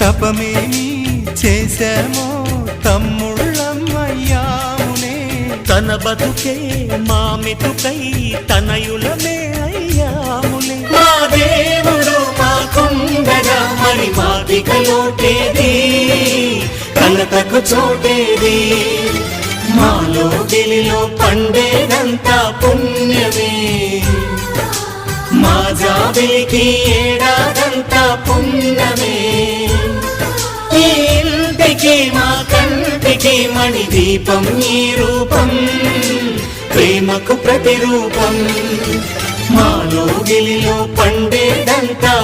తపమేమి చేశామో తమ్ముళ్ళమయ్యామునే తన బతుకే మా మెతుకై తనయులమే అయ్యాములే మా దేవుడు మాకుండగా మరి మాదిక లోటేది కలతకు చోటేది మాలో గిలిలో పండేదంతా పుణ్యమే మా జాబిలికి ఏడాదంతా పుణ్యమే ఈ ఇంటికి మా కంటికి మణి దీపం ఈ రూపం ప్రేమకు ప్రతిరూపం మాలో గిలిలో పండేదంతా